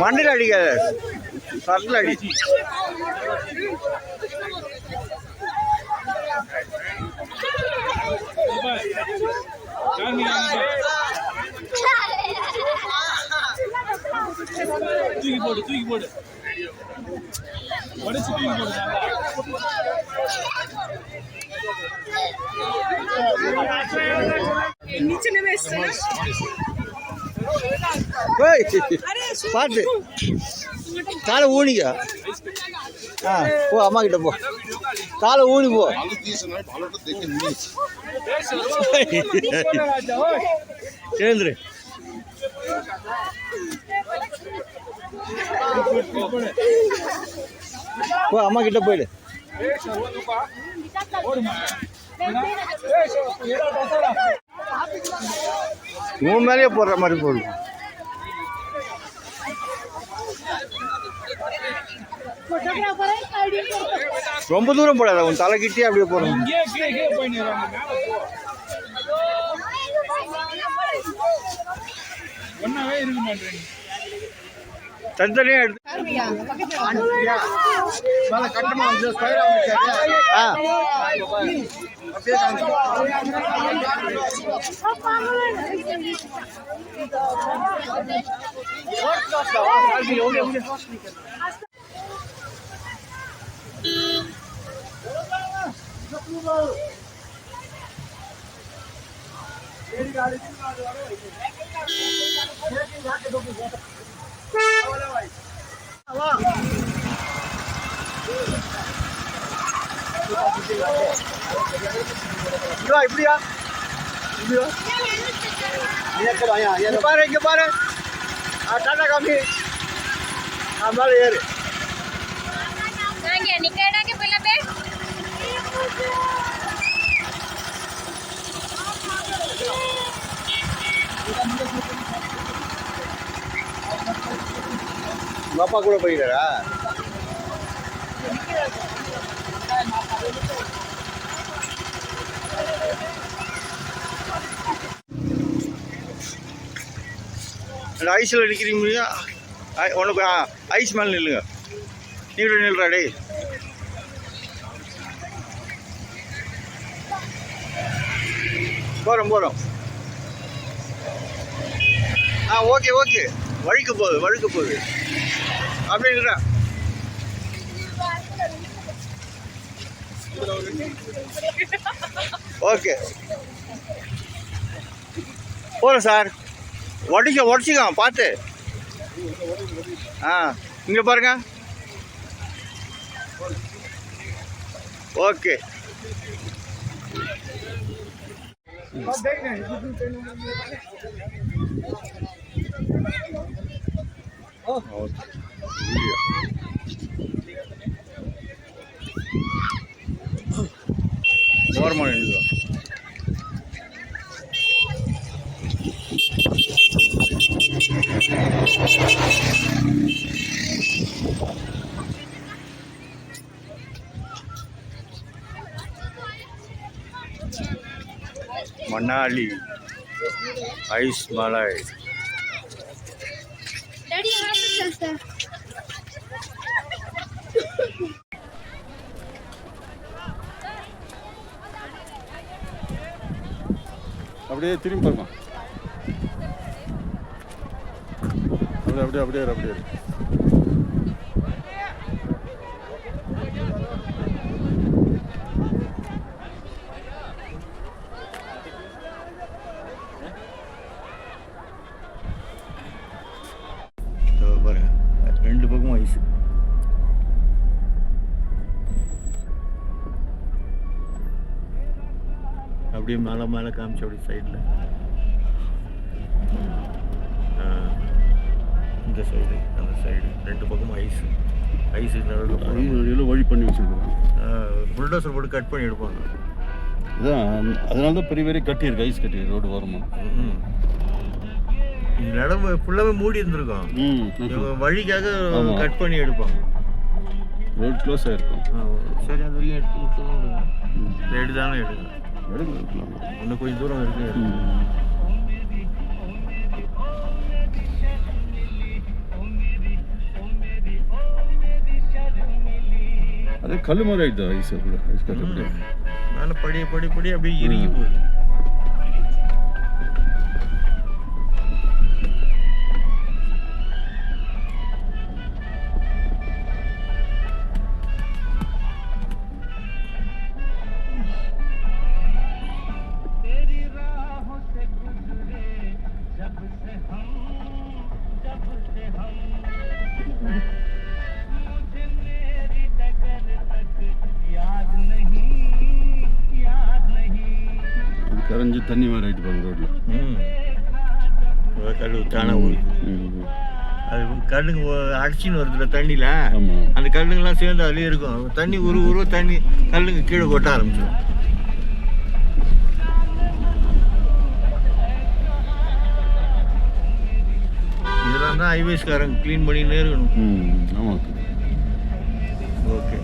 மண்டில் அடிக்காத, சட்டில் அடி. தூக்கி போடு தூக்கி போடு உடச்சு தூக்கி போடு. பார்த்து காலை ஊனிக்க. போ அம்மா கிட்ட போ, காலை ஊனி போ. சேர்ந்துரு. போ அம்மா கிட்ட போயிடு. உன் மேலேயே போடுற மாதிரி போடு. ரொம்ப தூரம் போடாத, உன் தலைக்கிட்டே அப்படியே போடணும். ஒன்னாவே இருக்க மாட்டேன். தனித்தனியாக எடுத்து இப்படியா பாரு, இங்க பாரு. டாடா காமி மேலே ஏறு. உங்க அப்பா கூட போயிட்டாரா? ஐஸில் நிற்கிறீங்க. உனக்கு ஐஸ் மேலே நில்லுங்க. நீங்களும் நில்றா டே. போகிறோம். Okay okay. வழுக்க போகுது அப்படிங்கிறா. ஓகே போகிறோம் சார். உடச்சிக்கோ பார்த்து. இங்கே பாருங்க. ஓகே ஓரமாக நின்றுடும். மணாலி ஐஸ் மலை. அப்படியே திரும்பி பாருமா. அப்படியே பாருங்க, ரெண்டு பக்கமும் ஐஸ். அப்படியே மேலே காமிச்சு அப்படி சைடில் இந்த சைடு அந்த சைடு ரெண்டு பக்கமும் ஐஸ் நடுவில் வழி பண்ணி வச்சுருக்கோம். புல்டோசர் போட்டு கட் பண்ணி எடுப்பாங்க. இதான் அதனால தான் பெரிய கட்டியிருக்கு, ஐஸ் கட்டியிருக்கு ரோடு ஓரமாக. இது நடவு ஃபுல்லாகவே மூடி இருந்திருக்கும். வழிக்காக கட் பண்ணி எடுப்பாங்க. ரோட் க்ளோஸ் ஆகிருக்கும். சரி அது வரைக்கும் எடுத்து விட்டுருவோம். ரைடு தானே எடுக்கணும். எடுக்கலாம். இன்னும் கொஞ்சம் தூரம் இருக்குது. அது கல் மாதிரி ஆகிடுது ஐஸ் கூட. ஐஸ் கல் மேலே படி அப்படியே இறுகி போகுது. கரைஞ்சி தண்ணி மாதிரி ஆகிட்டு பாருங்க ரோட்டில். கல் தானே ஊறுது. அது கல்லுங்க அடிச்சின்னு வருதுல தண்ணியில். ஆமாம். அந்த கல்லுங்கெல்லாம் சேர்ந்து அதுலேயே இருக்கும். தண்ணி உருவ தண்ணி கல்லுங்க கீழே கொட்ட ஆரம்பிச்சிடும். இதெல்லாம் தான் ஹைவேஸ்காரங்க க்ளீன் பண்ணின்னே இருக்கணும். ஆமாம். ஓகே.